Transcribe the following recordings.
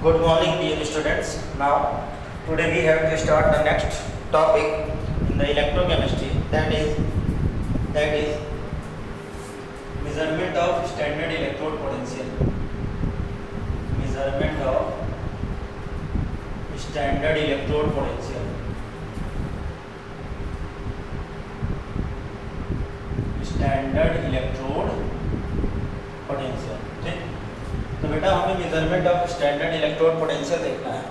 Good morning, dear students. Now, today we have to start the next topic in the electrochemistry. That is measurement of standard electrode potential. Measurement of standard electrode potential. Standard electrode potential. ठीक, तो बेटा हमें measurement of standard electrode potential देखना है।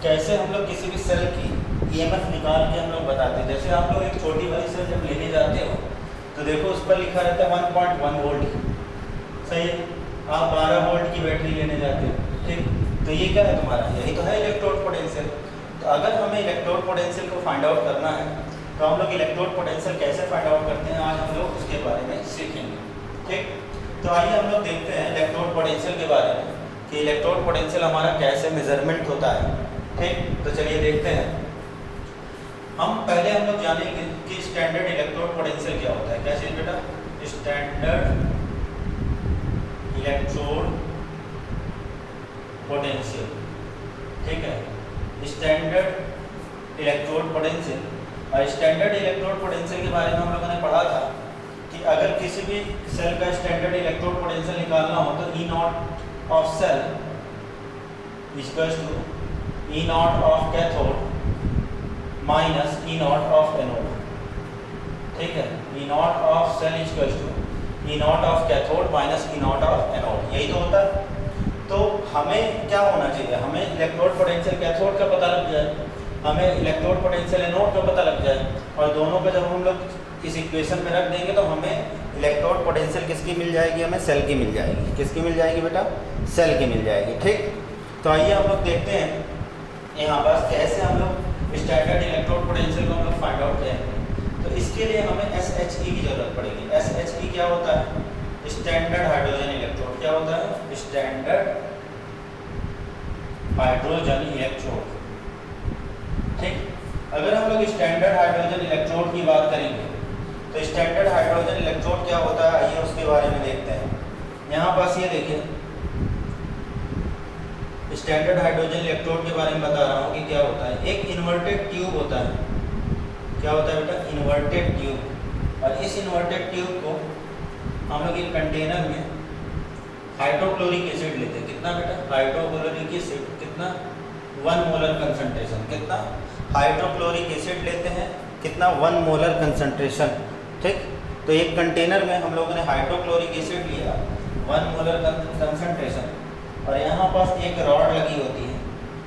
कैसे हम लोग किसी भी सेल की ईएमएफ निकाल के हम लोग बताते हैं। जैसे आप लोग एक छोटी वाली सेल जब लेने जाते हो तो देखो उस पर लिखा रहता है 1.1 वोल्ट, सही है। आप 12 वोल्ट की बैटरी लेने जाते हो, ठीक, तो ये क्या है तुम्हारा, यही तो है इलेक्ट्रोड पोटेंशियल। तो अगर हमें इलेक्ट्रोड पोटेंशियल को फाइंड आउट करना है तो हम लोग इलेक्ट्रोड पोटेंशियल कैसे फाइंड आउट करते हैं, आज हम लोग उसके बारे में सीखेंगे। ठीक, तो आइए हम लोग देखते हैं इलेक्ट्रोड पोटेंशियल के बारे में कि इलेक्ट्रोड पोटेंशियल हमारा कैसे मेजरमेंट होता है। ठीक, तो चलिए देखते हैं। हम पहले हम लोग जानेंगे कि स्टैंडर्ड इलेक्ट्रोड पोटेंशियल क्या होता है। क्या चीज बेटा, स्टैंडर्ड इलेक्ट्रोड पोटेंशियल। ठीक है, स्टैंडर्ड इलेक्ट्रोड पोटेंशियल। और स्टैंडर्ड इलेक्ट्रोड पोटेंशियल के बारे में हम लोगों ने पढ़ा था कि अगर किसी भी सेल का स्टैंडर्ड इलेक्ट्रोड पोटेंशियल निकालना हो तो E not of cell equals to E not of cathode minus E not of anode. ठीक है, E not of cell equals to E not of cathode minus E not of anode, यही तो होता है। तो हमें क्या होना चाहिए, हमें इलेक्ट्रोड पोटेंशियल कैथोड का पता लग जाए, हमें इलेक्ट्रोड पोटेंशियल एनोड का पता लग जाए, और दोनों का जब हम लोग इस इक्वेशन में रख देंगे तो हमें इलेक्ट्रोड पोटेंशियल किसकी मिल जाएगी, हमें सेल की मिल जाएगी। किसकी मिल जाएगी बेटा, सेल की मिल जाएगी। ठीक, तो आइए हम लोग देखते हैं यहाँ पर कैसे हम लोग स्टैंडर्ड इलेक्ट्रोड पोटेंशियल को हम लोग फाइंड आउट करेंगे। तो इसके लिए हमें SHE की जरूरत पड़ेगी। SHE क्या होता है, स्टैंडर्ड हाइड्रोजन इलेक्ट्रोड। क्या होता है, स्टैंडर्ड हाइड्रोजन इलेक्ट्रोड। ठीक, अगर हम लोग स्टैंडर्ड हाइड्रोजन इलेक्ट्रोड की बात करेंगे तो स्टैंडर्ड हाइड्रोजन इलेक्ट्रोड क्या होता है, आइए उसके बारे में देखते हैं। यहाँ पास ये देखिए, स्टैंडर्ड हाइड्रोजन इलेक्ट्रोड के बारे में बता रहा हूँ कि क्या होता है। एक इन्वर्टेड ट्यूब होता है। क्या होता है बेटा, इन्वर्टेड ट्यूब। और इस इन्वर्टेड ट्यूब को हम लोग एक कंटेनर में हाइड्रोक्लोरिक एसिड लेते हैं। कितना बेटा, हाइड्रोक्लोरिक एसिड, कितना, 1 मोलर कंसंट्रेशन। कितना, हाइड्रोक्लोरिक एसिड लेते हैं, कितना, 1 मोलर कंसंट्रेशन। ठीक, तो एक कंटेनर में हम लोगों ने हाइड्रोक्लोरिक एसिड लिया, 1 मोलर कंसंट्रेशन, और यहाँ पास एक रॉड लगी होती है,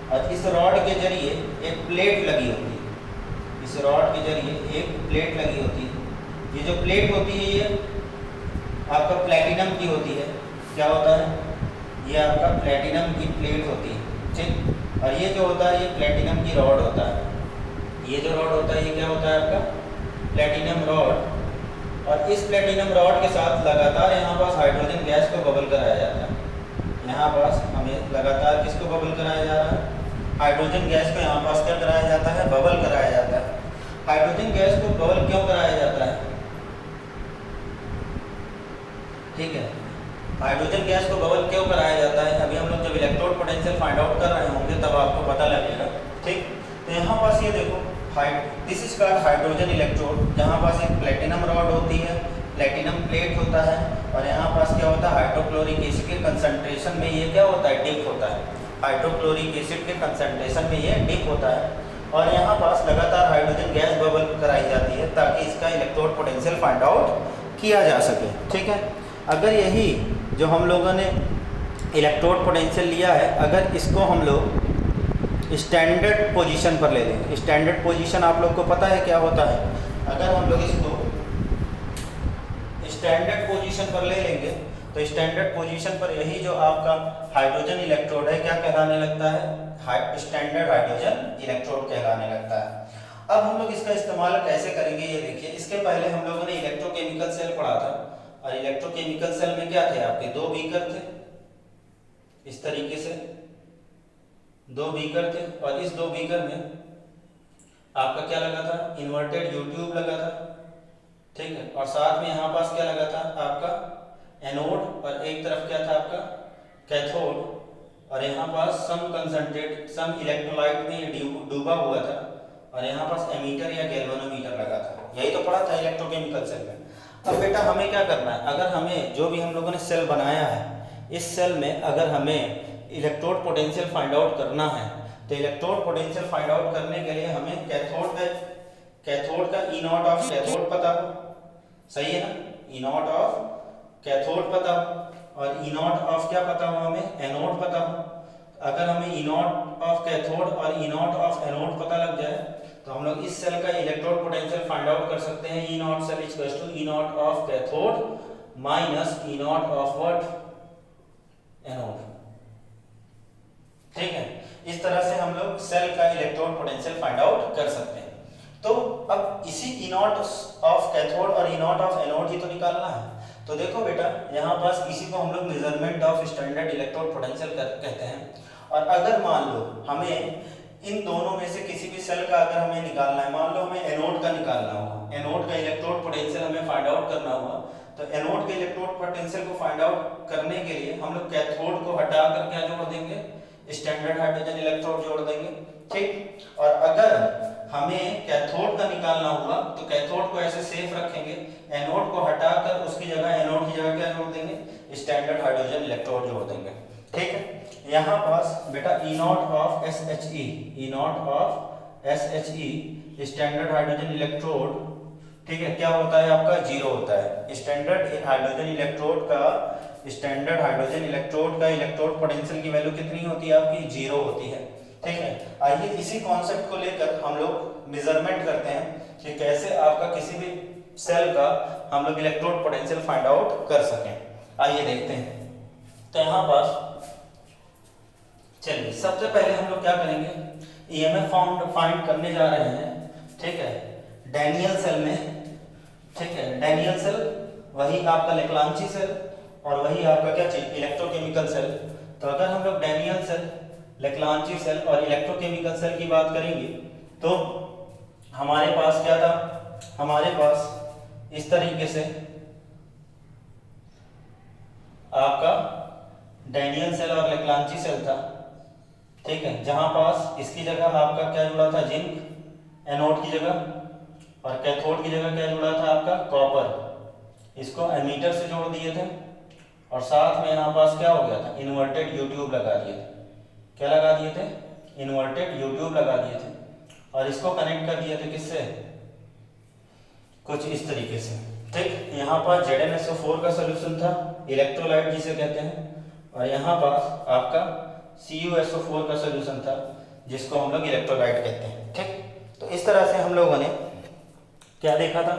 और इस रॉड के जरिए एक प्लेट लगी होती है। इस रॉड के जरिए एक प्लेट लगी होती है। ये जो प्लेट होती है ये आपका प्लेटिनम की होती है। क्या होता है, ये आपका प्लेटिनम की प्लेट होती है। ठीक, और ये जो होता है ये प्लेटिनम की रॉड होता है। ये जो रॉड होता है ये क्या होता है आपका, प्लेटिनम रॉड। और इस प्लेटिनम रॉड के साथ लगातार यहाँ पास हाइड्रोजन गैस को बबल कराया जाता है। यहाँ पास हमें लगातार किसको बबल कराया जा रहा है, हाइड्रोजन गैस को यहाँ पास क्या कराया जाता है, बबल कराया जाता है। हाइड्रोजन गैस को बबल क्यों कराया जाता है, ठीक है, हाइड्रोजन गैस को बबल क्यों कराया जाता है, अभी हम लोग जब इलेक्ट्रोड पोटेंशियल फाइंड आउट कर रहे होंगे तब आपको पता लगेगा। ठीक, तो यहाँ पास ये देखो, this is called hydrogen electrode, जहाँ पास एक प्लेटिनम रॉड होती है, प्लेटिनम प्लेट होता है, और यहाँ पास क्या होता है, हाइड्रोक्लोरिक एसिड के कंसंट्रेशन में ये क्या होता है, डिप होता है। हाइड्रोक्लोरिक एसिड के कंसंट्रेशन में ये डिप होता है, और यहाँ पास लगातार हाइड्रोजन गैस बबल कराई जाती है ताकि इसका इलेक्ट्रोड पोटेंशियल फाइंड आउट किया जा सके। ठीक है, अगर यही जो हम लोगों ने इलेक्ट्रोड पोटेंशियल लिया है, अगर इसको हम लोग स्टैंडर्ड पोजीशन पर ले लें, स्टैंडर्ड पोजीशन आप लोग को पता है क्या होता है, अगर हम लोग इसको स्टैंडर्ड पोजीशन पर ले लेंगे तो स्टैंडर्ड पोजीशन पर यही जो आपका हाइड्रोजन इलेक्ट्रोड है क्या कहलाने लगता है, स्टैंडर्ड हाइड्रोजन इलेक्ट्रोड कहलाने लगता है। अब हम लोग इसका इस्तेमाल कैसे करेंगे ये देखिए। इसके पहले हम लोगों ने इलेक्ट्रोकेमिकल सेल पढ़ा था, और इलेक्ट्रोकेमिकल सेल में क्या थे, आपके 2 बीकर थे, इस तरीके से 2 बीकर थे, और इस 2 बीकर में आपका क्या लगा था, इन्वर्टेड यू ट्यूब लगा था। ठीक है, और साथ में यहाँ पास क्या लगा था आपका एनोड, और एक तरफ क्या था आपका कैथोड। और यहाँ पास सम इलेक्ट्रोलाइट में ये डूबा हुआ था और यहाँ पास एमीटर या गैल्वेनोमीटर लगा था। यही तो पढ़ा था इलेक्ट्रोकेमिकल सेल में। अब बेटा हमें क्या करना है, अगर हमें जो भी हम लोगों ने सेल बनाया है इस सेल में अगर हमें इलेक्ट्रोड पोटेंशियल फाइंड आउट करना है तो इलेक्ट्रोड पोटेंशियल फाइंड आउट करने के लिए हमें कैथोड का ई नॉट ऑफ कैथोड पता हो, सही है ना, ई नॉट ऑफ कैथोड पता हो और ई नॉट ऑफ क्या पता हो, हमें एनोड पता हो। अगर हमें ई नॉट ऑफ कैथोड और ई नॉट ऑफ एनोड पता लग जाए तो हम लोग इस सेल का इलेक्ट्रोड पोटेंशियल फाइंड आउट कर सकते हैं। E not cell equals to E not of cathode minus E not of what, anode. ठीक है, इस तरह से हम लोग सेल का इलेक्ट्रोड पोटेंशियल फाइंड आउट कर सकते हैं। तो अब इसी ई नॉट ऑफ कैथोड और ई नॉट ऑफ एनोड ही तो निकालना है। तो देखो बेटा यहाँ पास इसी को हम लोग measurement of standard electrode potential कहते हैं। और अगर मान लो हमें इन दोनों में से किसी भी सेल का अगर हमें निकालना है, मान लो हमें एनोड का निकालना हुआ, एनोड का इलेक्ट्रोड पोटेंशियल हमें फाइंड आउट करना हुआ, तो एनोड के इलेक्ट्रोड पोटेंशियल को फाइंड आउट करने के लिए हम लोग कैथोड को हटाकर क्या जोड़ देंगे, स्टैंडर्ड हाइड्रोजन इलेक्ट्रोड जोड़ देंगे। ठीक, और अगर हमें कैथोड का निकालना हुआ तो कैथोड को ऐसे सेफ रखेंगे, एनोड को हटाकर उसकी जगह एनोड की जगह क्या जोड़ देंगे, स्टैंडर्ड हाइड्रोजन इलेक्ट्रोड जोड़ देंगे। ठीक है, यहाँ पास बेटा E not of SHE, E not of SHE standard hydrogen electrode, ठीक है, क्या होता है आपका, जीरो होता है। स्टैंडर्ड हाइड्रोजन इलेक्ट्रोड का इलेक्ट्रोड पोटेंशियल की वैल्यू कितनी होती है आपकी, जीरो होती है। ठीक है, आइए इसी कॉन्सेप्ट को लेकर हम लोग मेजरमेंट करते हैं कि कैसे आपका किसी भी सेल का हम लोग इलेक्ट्रोड पोटेंशियल फाइंड आउट कर सकें। आइए देखते हैं। तो यहाँ पास चलिए सबसे पहले हम लोग क्या करेंगे, EMF फाइंड करने जा रहे हैं। ठीक है, डैनियल सेल में, ठीक है, डैनियल सेल वही आपका लेक्लांची सेल और वही आपका क्या चीज, इलेक्ट्रोकेमिकल सेल। तो अगर हम लोग डैनियल सेल, लेक्लांची सेल और इलेक्ट्रोकेमिकल सेल की बात करेंगे तो हमारे पास क्या था, हमारे पास इस तरीके से आपका डैनियल सेल और लेक्लांची सेल था। ठीक है, जहां पास इसकी जगह आपका क्या जुड़ा था, जिंक एनोड की जगह, और कैथोड की जगह क्या जुड़ा था आपका, कॉपर। इसको एमीटर से जोड़ दिए थे और साथ में यहाँ पास क्या हो गया था, इन्वर्टेड यू ट्यूब लगा दिए थे। क्या लगा दिए थे, इन्वर्टेड यू ट्यूब लगा दिए थे और इसको कनेक्ट कर दिए थे किससे, कुछ इस तरीके से। ठीक, यहाँ पर ZnSO4 का सोल्यूशन था, इलेक्ट्रोलाइट जिसे कहते हैं, और यहाँ पास आपका CuSO4 का सोल्यूशन था जिसको हम लोग इलेक्ट्रोलाइट कहते हैं। ठीक, तो इस तरह से हम लोगों ने क्या देखा था,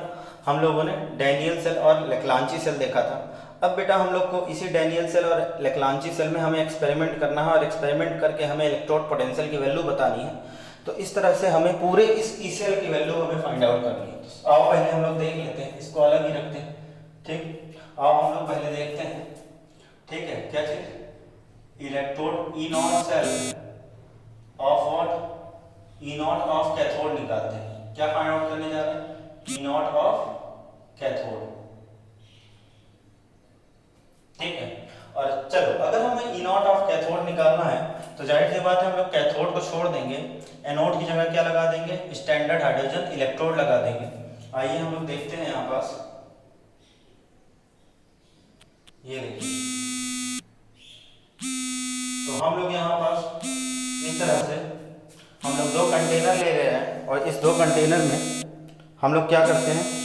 हम लोगों ने डैनियल सेल और लेक्लांची सेल देखा था। अब बेटा हम लोग को इसी डैनियल सेल और लेक्लांची सेल में हमें एक्सपेरिमेंट करना है और एक्सपेरिमेंट करके हमें इलेक्ट्रोड पोटेंशियल की वैल्यू बतानी है। तो इस तरह से हमें पूरे इस ई सेल की वैल्यू हमें फाइंड आउट करनी है। तो आओ पहले हम लोग देख लेते हैं, इसको अलग ही रखते हैं। ठीक, आओ हम लोग पहले देखते हैं। ठीक है, क्या चीज, electrode E not cell of what, E not of cathode निकालते हैं। क्या फाइंड आउट करने जा रहे हैं, ई नॉट ऑफ कैथोड। ठीक है, और चलो अगर हमें ई नॉट ऑफ कैथोड निकालना है तो जाहिर सी बात है हम लोग कैथोड को छोड़ देंगे, एनोड की जगह क्या लगा देंगे, स्टैंडर्ड हाइड्रोजन इलेक्ट्रोड लगा देंगे। आइए हम लोग देखते हैं यहाँ पास, ये देखिए, तो हम लोग यहाँ पास इस तरह से हम लोग दो कंटेनर ले रहे हैं और इस दो कंटेनर में हम लोग क्या करते हैं।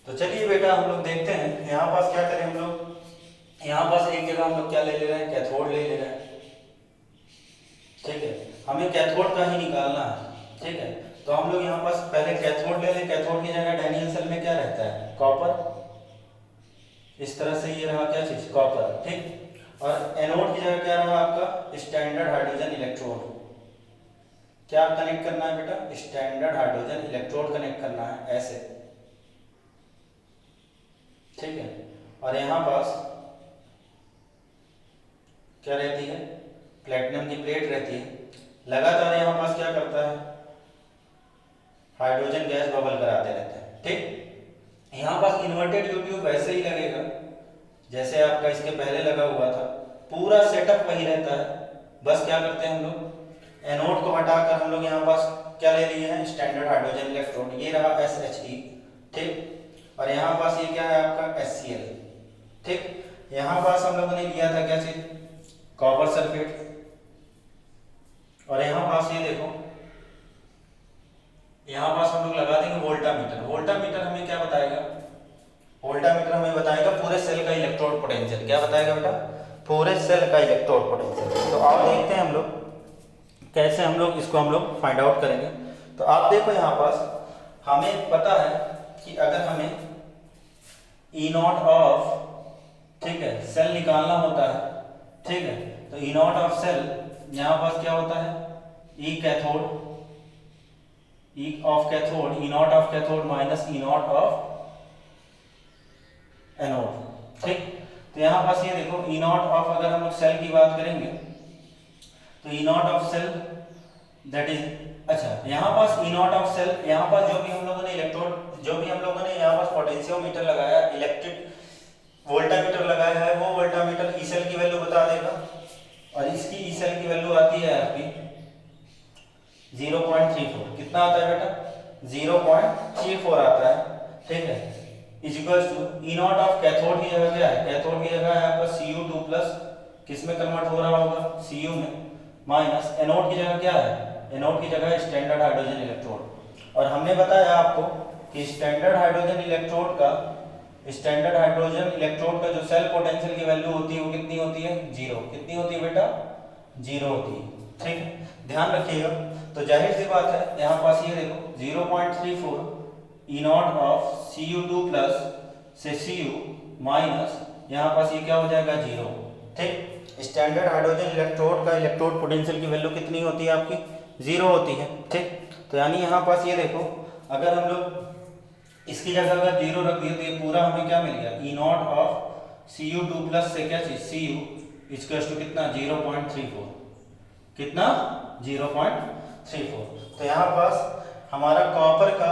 तो चलिए बेटा हम लोग देखते हैं यहाँ पास क्या करें हम लोग। यहाँ पास एक जगह हम लोग क्या ले रहे हैं, कैथोड ले रहे हैं। ठीक है, हमें कैथोड का ही निकालना है। ठीक है, तो हम लोग यहाँ पास पहले कैथोड ले लें। कैथोड की जगह डैनियल सेल में क्या रहता है, कॉपर। इस तरह से ये रहा क्या चीज, कॉपर। ठीक, और एनोड की जगह क्या रहा आपका, स्टैंडर्ड हाइड्रोजन इलेक्ट्रोड। क्या कनेक्ट करना है बेटा, स्टैंडर्ड हाइड्रोजन इलेक्ट्रोड कनेक्ट करना है ऐसे। ठीक है, और यहाँ पास क्या रहती है, प्लेटिनम की प्लेट रहती है। लगातार यहाँ पास क्या करता है, हाइड्रोजन गैस बबल कराते रहते हैं। ठीक, यहाँ पास इन्वर्टेड यू ट्यूब वैसे ही लगेगा। जैसे आपका इसके पहले लगा हुआ था, पूरा सेटअप वही रहता है। बस क्या करते हैं हम लोग, एनोड को हटाकर हम लोग यहाँ पास क्या ले लिए हैं, स्टैंडर्ड हाइड्रोजन इलेक्ट्रोड, ये रहा SHE, ठीक। और यहाँ पास ये क्या है आपका HCl, ठीक। यहाँ पास हम लोगों ने लिया था क्या चीज, कॉपर सल्फेट। और यहाँ पास ये देखो, यहाँ पास हम लोग लगा देंगे वोल्टामीटर। वोल्टामीटर हमें क्या बताएगा, वोल्टामीटर हमें बताएगा पूरे सेल का इलेक्ट्रोड पोटेंशियल। क्या बताएगा बेटा, पूरे सेल का इलेक्ट्रोड पोटेंशियल। तो आप देखते हैं हम लोग कैसे हम लोग इसको हम लोग फाइंड आउट करेंगे। तो आप देखो यहाँ पास हमें पता है कि अगर हमें E नॉट ऑफ, ठीक है, सेल निकालना होता है, ठीक है, तो E नॉट ऑफ सेल यहाँ पास क्या होता है, E cathode, E of cathode, E not of cathode minus E not of anode, ठीक। तो यहाँ पास ये देखो E नॉट ऑफ, अगर हम लोग सेल की बात करेंगे तो E not of cell that is, अच्छा यहाँ पास E नॉट ऑफ सेल, यहाँ पास जो भी हम लोगों ने इलेक्ट्रोड, जो भी हम लोगों ने यहाँ पास पोटेंशियोमीटर लगाया, इलेक्ट्रिक वोल्टामीटर लगाया है, वो वोल्टामीटर ई सेल की वैल्यू बता देगा। और इसकी ई सेल की वैल्यू आती है आपकी 0.34। कितना आता है बेटा, 0.34 आता है, ठीक है। Equals to E not of cathode की जगह क्या है, कैथोड की जगह है आपका Cu2 प्लस, किस में कन्वर्ट हो रहा होगा, Cu में, माइनस एनोड की जगह क्या है, एनोड की जगह स्टैंडर्ड हाइड्रोजन इलेक्ट्रोड। और हमने बताया आपको कि स्टैंडर्ड हाइड्रोजन इलेक्ट्रोड का, स्टैंडर्ड हाइड्रोजन इलेक्ट्रोड का जो सेल पोटेंशियल की वैल्यू होती है वो कितनी होती है, 0। कितनी होती है बेटा, 0 होती है, ठीक है, ध्यान रखिएगा। तो जाहिर सी बात है यहाँ पास ये देखो 0.34 E not of Cu2 plus से Cu माइनस यहाँ पास ये क्या हो जाएगा, 0, ठीक। स्टैंडर्ड हाइड्रोजन इलेक्ट्रोड का इलेक्ट्रोड पोटेंशियल की वैल्यू कितनी होती है आपकी, 0 होती है, ठीक। तो यानी यहाँ पास ये देखो, अगर हम लोग इसकी जगह अगर 0 रख दिए तो ये पूरा हमें क्या मिल गया, E not of Cu2 plus से क्या चीज, Cu इक्वल्स टू कितना, 0.34, कितना, 0.34। तो यहाँ पास हमारा कॉपर का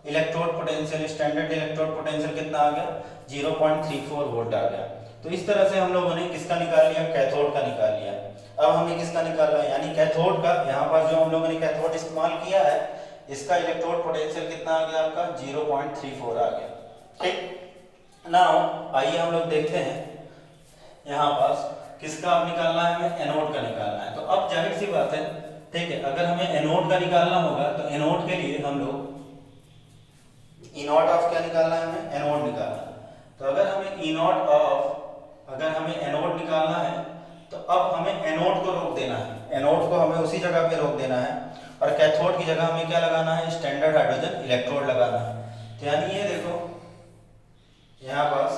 electrode potential, standard electrode potential कितना आ गया, 0.34 वोल्ट आ गया। तो इस तरह से हम लोगों ने किसका निकाल लिया, कैथोड का निकाल लिया। अब हमें किसका निकालना है, यानी कैथोड का। यहाँ पास जो हम लोगों ने कैथोड इस्तेमाल किया है, इसका इलेक्ट्रोड पोटेंशियल कितना आ गया आपका, 0.34 आ गया, ठीक। नाउ आइए हम लोग देखते हैं यहाँ पास किसका अब निकालना है, हमें एनोड का निकालना है। तो अब जाहिर सी बात है, ठीक है, अगर हमें एनोड का निकालना होगा तो एनोड के लिए हम लोग E नॉट ऑफ क्या निकालना है, हमें एनोड निकालना है। तो अगर हमें E नॉट ऑफ, अगर हमें एनोड निकालना है तो अब हमें एनोड को रोक देना है, एनोड को हमें उसी जगह पे रोक देना है, और कैथोड की जगह हमें क्या लगाना है, स्टैंडर्ड हाइड्रोजन इलेक्ट्रोड लगाना है। तो यानी ये देखो यहाँ पास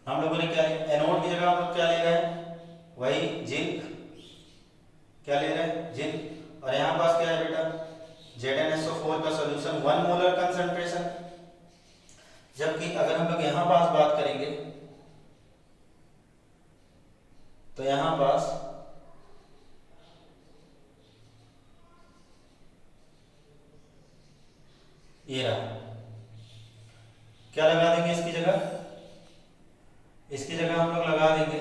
हम लोगों ने क्या, एनोड की जगह हम लोग क्या ले रहे हैं, वही जिंक, क्या ले रहे हैं, जिंक। और यहाँ पास क्या है बेटा, ZnSO4 का सॉल्यूशन 1 मोलर कंसंट्रेशन। जबकि अगर हम लोग यहाँ पास बात करेंगे तो यहाँ पास ये रहा, क्या लगा देंगे इसकी जगह, इसकी जगह हम लोग लगा देंगे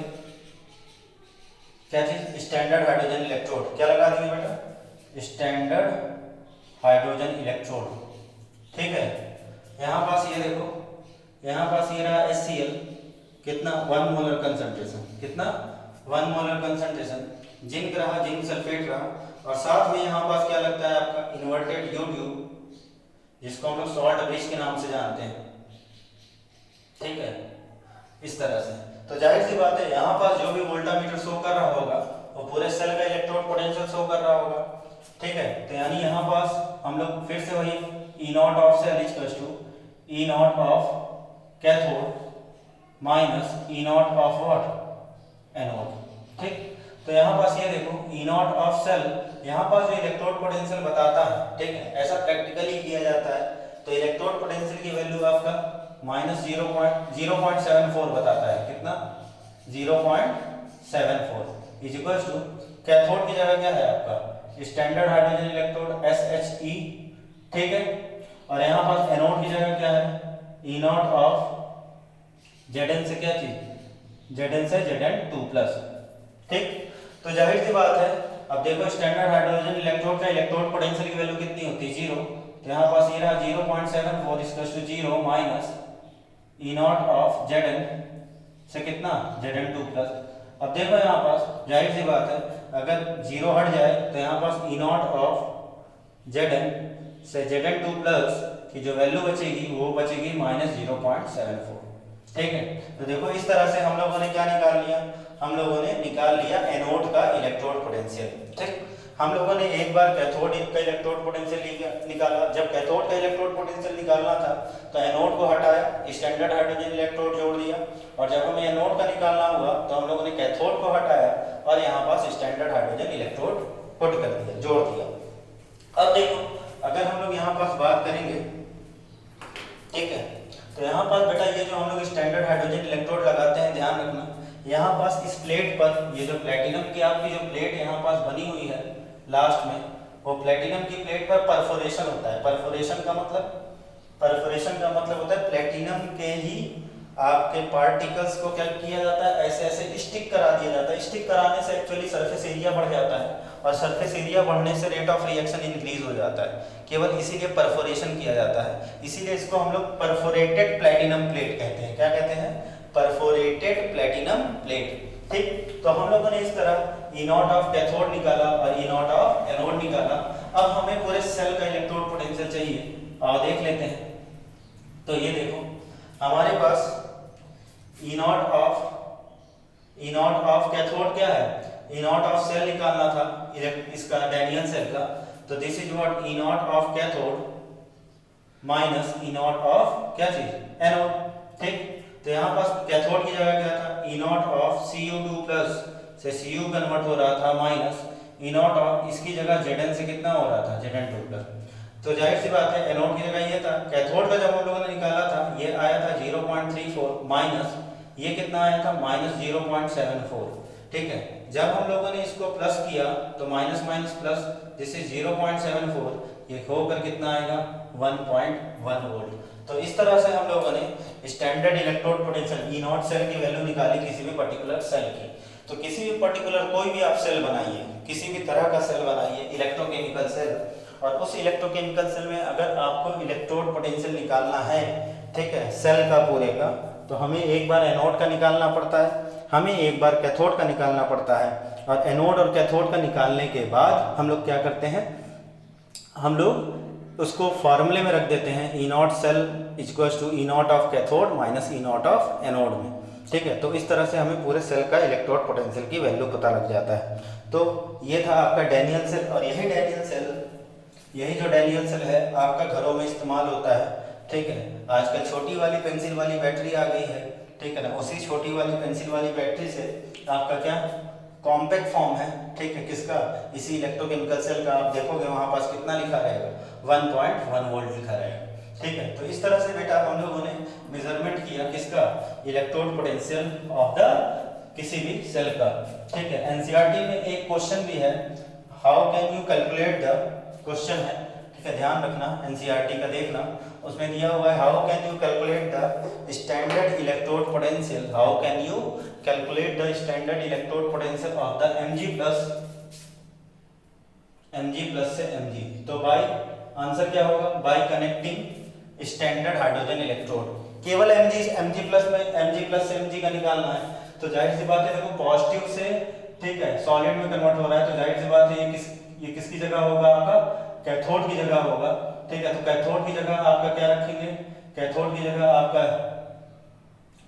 क्या चीज, स्टैंडर्ड हाइड्रोजन इलेक्ट्रोड। क्या लगा देंगे बेटा, स्टैंडर्ड हाइड्रोजन इलेक्ट्रोड, ठीक है। यहाँ पास ये देखो, यहाँ पास ये रहा HCl, कितना, 1 मोलर कंसंट्रेशन, कितना, 1 मोलर कंसंट्रेशन। जिंक रहा, जिंक सल्फेट रहा, और साथ में यहाँ पास क्या लगता है आपका, इन्वर्टेड U ट्यूब, जिसको हम लोग सॉल्ट ब्रिज के नाम से जानते हैं, ठीक है, इस तरह से। तो जाहिर सी बात है यहाँ पास जो भी वोल्टामीटर शो कर रहा होगा वो पूरे सेल का इलेक्ट्रोड पोटेंशियल शो कर रहा होगा, ठीक है। तो यानी यहाँ पास हम लोग फिर से वही E not of cell equals to E not of cathode minus E not of what, anode, ठीक। तो यहाँ पास ये देखो E नॉट ऑफ सेल, यहाँ पास जो इलेक्ट्रोड पोटेंशियल बताता है, ठीक है, ऐसा प्रैक्टिकली किया जाता है। तो इलेक्ट्रोड पोटेंशियल की वैल्यू आपका माइनस 0.74 बताता है, कितना, 0.74 इज इक्वल्स टू कैथोड की जगह क्या है आपका, स्टैंडर्ड हाइड्रोजन इलेक्ट्रोड SHE, ठीक है। और यहाँ पास एनोड की जगह क्या है, ई नॉट ऑफ Zn से क्या चीज, Zn से Zn2+। ठीक, तो जाहिर सी बात है, अब देखो स्टैंडर्ड हाइड्रोजन इलेक्ट्रोड का इलेक्ट्रोड पोटेंशियल की वैल्यू कितनी होती है, 0। तो यहाँ पास ये रहा 0.74 = 0 minus E not of Zn से कितना, Zn2+। अब देखो यहाँ पास जाहिर सी बात है, अगर 0 हट जाए तो यहाँ पास ई नॉट ऑफ Zn से Zn2+ की जो वैल्यू बचेगी वो बचेगी -0.74। ठीक है, तो देखो इस तरह से हम लोगों ने क्या निकाल लिया, हम लोगों ने निकाल लिया एनोड का इलेक्ट्रोड पोटेंशियल। ठीक, हम लोगों ने एक बार कैथोड का इलेक्ट्रोड पोटेंशियल निकाला। जब कैथोड का इलेक्ट्रोड पोटेंशियल निकालना था तो एनोड को हटाया, स्टैंडर्ड हाइड्रोजन इलेक्ट्रोड जोड़ दिया, और जब हमें एनोड का निकालना हुआ तो हम लोगों ने कैथोड को हटाया और यहाँ पास स्टैंडर्ड हाइड्रोजन इलेक्ट्रोड पुट कर दिया, जोड़ दिया। अब देखो अगर हम लोग यहाँ पास बात करेंगे, ठीक है, तो यहाँ पास बेटा ये जो हम लोग स्टैंडर्ड हाइड्रोजन इलेक्ट्रोड लगाते हैं, ध्यान रखना यहाँ पास इस प्लेट पर ये जो प्लेटिनम की आपकी जो प्लेट यहाँ पास बनी हुई है लास्ट में, वो प्लेटिनम की प्लेट पर परफोरेशन होता है। परफोरेशन का मतलब होता है प्लेटिनम के ही आपके पार्टिकल्स को क्या किया जाता है, ऐसे ऐसे स्टिक करा दिया जाता है। स्टिक कराने से एक्चुअली सरफेस एरिया बढ़ जाता है, और सरफेस एरिया बढ़ने से रेट ऑफ रिएक्शन इंक्रीज हो जाता है, केवल इसीलिए परफोरेशन किया जाता है। इसीलिए इसको हम लोग परफोरेटेड प्लैटिनम प्लेट कहते हैं। क्या कहते हैं, परफोरेटेड प्लैटिनम प्लेट। ठीक, तो हम लोगों ने इस तरह ई नॉट ऑफ कैथोड निकाला और ई नॉट ऑफ एनोड निकाला। अब हमें पूरे सेल का इलेक्ट्रोड पोटेंशियल चाहिए, और देख लेते हैं। तो ये देखो हमारे पास ई नॉट ऑफ कैथोड क्या है, ई नॉट ऑफ सेल निकालना था इसका डैनियल सेल का। तो this is what E not of cathode minus E not of क्या चीज, एनोड। ठीक, तो यहाँ पास कैथोड की जगह क्या था, ई नॉट ऑफ Cu2+ से Cu कन्वर्ट हो रहा था, माइनस ई नॉट ऑफ इसकी जगह Zn से कितना हो रहा था, Zn2+। तो जाहिर सी बात है एनोड की जगह ये था। कैथोड का जब हम लोगों ने निकाला था ये आया था 0.34 माइनस ये कितना आया था, -0.74। ठीक है, जब हम लोगों ने इसको प्लस किया तो minus minus plus, this is 0.74, ये होकर कितना आएगा, 1.1 वोल्ट। तो इस तरह से हम लोगों ने standard electrode potential E not cell की वैल्यू निकाली किसी भी पर्टिकुलर सेल की। तो किसी भी पर्टिकुलर कोई भी आप सेल बनाइए, किसी भी तरह का सेल बनाइए, इलेक्ट्रोकेमिकल सेल, और उस इलेक्ट्रोकेमिकल सेल में अगर आपको इलेक्ट्रोड पोटेंशियल निकालना है, ठीक है, सेल का पूरे का, तो हमें एक बार एनोड का निकालना पड़ता है, हमें एक बार कैथोड का निकालना पड़ता है, और एनोड और कैथोड का निकालने के बाद हम लोग क्या करते हैं, हम लोग उसको फार्मूले में रख देते हैं, E not cell equals to E not of cathode minus E not of anode में। ठीक है, तो इस तरह से हमें पूरे सेल का इलेक्ट्रोड पोटेंशियल की वैल्यू पता लग जाता है। तो ये था आपका डैनियल सेल, और यही जो डैनियल सेल है आपका घरों में इस्तेमाल होता है। ठीक है, आजकल छोटी वाली पेंसिल वाली बैटरी आ गई है, ठीक है ना, उसी छोटी वाली पेंसिल वाली बैटरी से आपका क्या कॉम्पैक्ट फॉर्म है, ठीक है, किसका, इसी इलेक्ट्रोकेमिकल सेल का। आप देखोगे वहां पास कितना लिखा रहेगा, 1.1 वोल्ट लिखा रहेगा। ठीक है, तो इस तरह से बेटा हम लोगों ने मेजरमेंट किया किसका, इलेक्ट्रोड पोटेंशियल ऑफ द किसी भी सेल का। ठीक है, एनसीईआरटी में एक क्वेश्चन भी है, how can you calculate the, question है, ठीक है, ध्यान रखना, एनसीईआरटी का देखना, उसमें दिया हुआ है how can you calculate the standard electrode potential, how can you calculate the standard electrode potential of the Mg+ से Mg। तो बाय आंसर क्या होगा, bye connecting standard hydrogen electrode. केवल Mg+ से Mg का निकालना है, तो जाहिर सी बात है देखो पॉजिटिव से, ठीक है, सॉलिड में कन्वर्ट हो रहा है, तो जाहिर सी बात है ये किसकी जगह होगा, आपका कैथोड की जगह होगा। ठीक है, तो कैथोड की जगह आपका क्या रखेंगे, कैथोड की जगह आपका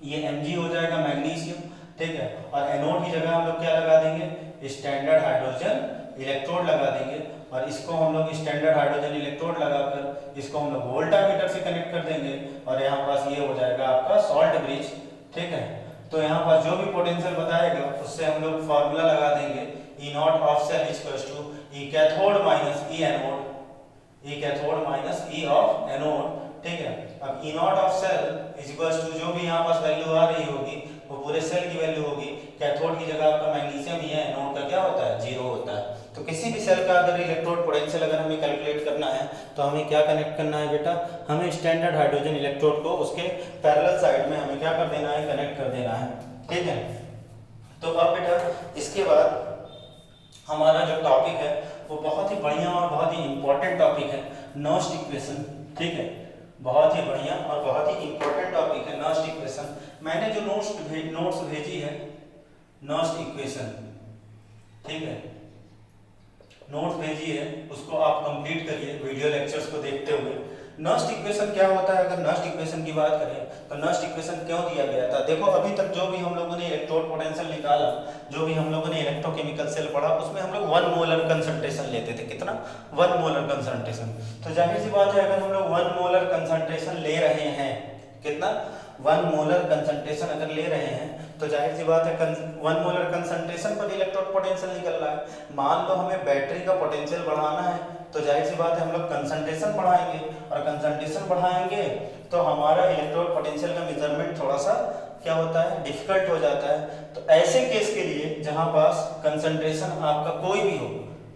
ये Mg हो जाएगा, मैग्नीशियम। ठीक है, और एनोड की जगह हम लोग क्या लगा देंगे, स्टैंडर्ड हाइड्रोजन इलेक्ट्रोड लगा देंगे, और इसको हम लोग स्टैंडर्ड हाइड्रोजन इलेक्ट्रोड लगाकर इसको हम लोग वोल्टामीटर से कनेक्ट कर देंगे, और यहाँ पास ये हो जाएगा आपका सॉल्ट ब्रिज। ठीक है, तो यहाँ पास जो भी पोटेंशियल बताएगा उससे हम लोग फार्मूला लगा देंगे, E not of cell equals to E cathode minus E anode, E cathode minus E of anode. ठीक है, अब E not of cell equals to जो भी यहाँ पास वैल्यू आ रही होगी वो पूरे सेल की वैल्यू होगी। कैथोड की जगह आपका मैग्नीशियम ही है, एनोड का क्या होता है, 0 होता है। तो किसी भी सेल का अगर इलेक्ट्रोड पोटेंशियल अगर हमें कैलकुलेट करना है तो हमें क्या कनेक्ट करना है बेटा, हमें स्टैंडर्ड हाइड्रोजन इलेक्ट्रोड को उसके पैरेलल साइड में हमें क्या कर देना है, कनेक्ट कर देना है। ठीक है, तो अब बेटा इसके बाद हमारा जो टॉपिक है वो बहुत ही बढ़िया और बहुत ही इंपॉर्टेंट टॉपिक है, नॉस्ट इक्वेशन। ठीक है, बहुत ही बढ़िया और बहुत ही इंपॉर्टेंट टॉपिक है नॉस्ट इक्वेशन। मैंने जो नोट्स भेजी है नॉस्ट इक्वेशन, ठीक है, नोट्स भेजी है उसको आप कंप्लीट करिए वीडियो लेक्चर्स को देखते हुए। नॉस्ट इक्वेशन क्या होता है, अगर नॉस्ट इक्वेशन की बात करें तो नॉस्ट इक्वेशन क्यों दिया गया था। देखो अभी तक जो भी हम लोगों ने इलेक्ट्रोड पोटेंशियल निकाला, जो भी हम लोगों ने इलेक्ट्रोकेमिकल सेल पढ़ा, उसमें हम लोग 1 मोलर कंसंट्रेशन लेते थे। कितना? 1 मोलर कंसंट्रेशन। तो जाहिर सी बात है अगर हम लोग 1 मोलर कंसंट्रेशन ले रहे हैं, कितना? 1 मोलर कंसंट्रेशन अगर ले रहे हैं तो जाहिर सी बात है 1 मोलर कंसंट्रेशन पर इलेक्ट्रोड पोटेंशियल निकल रहा है। मान लो हमें बैटरी का पोटेंशियल बढ़ाना है तो जाहिर सी बात है हम लोग कंसंट्रेशन बढ़ाएंगे, और कंसंट्रेशन बढ़ाएंगे तो हमारा इलेक्ट्रोड पोटेंशियल का मेजरमेंट थोड़ा सा क्या होता है, डिफिकल्ट हो जाता है। तो ऐसे केस के लिए जहां पास कंसंट्रेशन आपका कोई भी हो,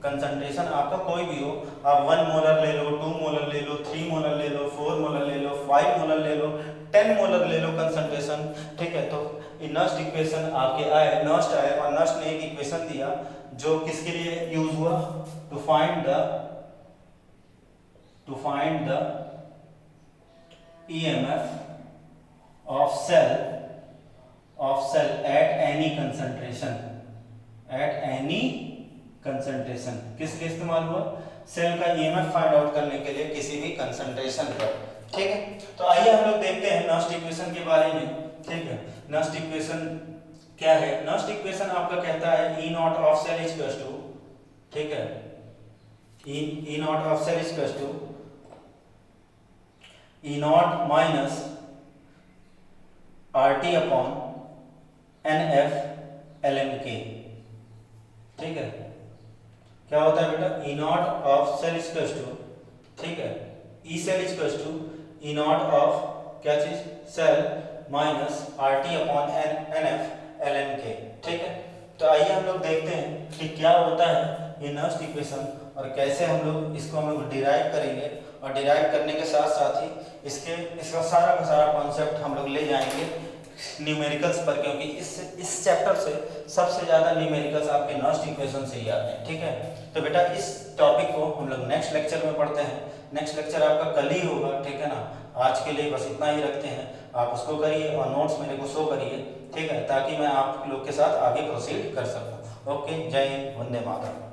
कंसंट्रेशन आपका कोई भी हो, आप 1 मोलर ले लो, 2 मोलर ले लो, 3 मोलर ले लो, 4 मोलर ले लो, 5 मोलर ले लो, 10 मोलर ले लो कंसंट्रेशन। ठीक है, तो नॉस्ट इक्वेशन आपके आए, नॉस्ट आए और नॉस्ट ने एक इक्वेशन दिया जो किसके लिए यूज हुआ, to find the EMF of cell at any concentration। किस लिए इस्तेमाल हुआ? सेल का EMF फाइंड आउट करने के लिए किसी भी कंसंट्रेशन पर। ठीक है, तो आइए हम लोग देखते हैं नॉस्ट इक्वेशन के बारे में। ठीक है, नॉस्ट इक्वेशन क्या है? नॉस्ट इक्वेशन आपका कहता है E not of cell is equal to, ठीक है, E not of cell is equal to E not minus RT upon NF LMK। ठीक है, क्या होता है बेटा? E not of cell is equal to, ठीक है, E cell is equal to E not of क्या चीज, cell minus RT upon NF LMK। ठीक है, तो आइए हम लोग देखते हैं कि क्या होता है ये नॉस्ट इक्वेशन और कैसे हम लोग इसको हम लोग डिराइव करेंगे, और डिराइव करने के साथ साथ ही इसका सारा का सारा कॉन्सेप्ट हम लोग ले जाएंगे न्यूमेरिकल्स पर, क्योंकि इस चैप्टर से सबसे ज़्यादा न्यूमेरिकल्स आपके नॉस्ट इक्वेशन से ही आते हैं। ठीक है, तो बेटा इस टॉपिक को हम लोग नेक्स्ट लेक्चर में पढ़ते हैं। नेक्स्ट लेक्चर आपका कल ही होगा, ठीक है ना। आज के लिए बस इतना ही रखते हैं, आप उसको करिए और नोट्स मेरे को शो करिए, ठीक है, ताकि मैं आप लोग के साथ आगे प्रोसीड कर सकूँ। ओके, जय हिंद, वंदे मातरम।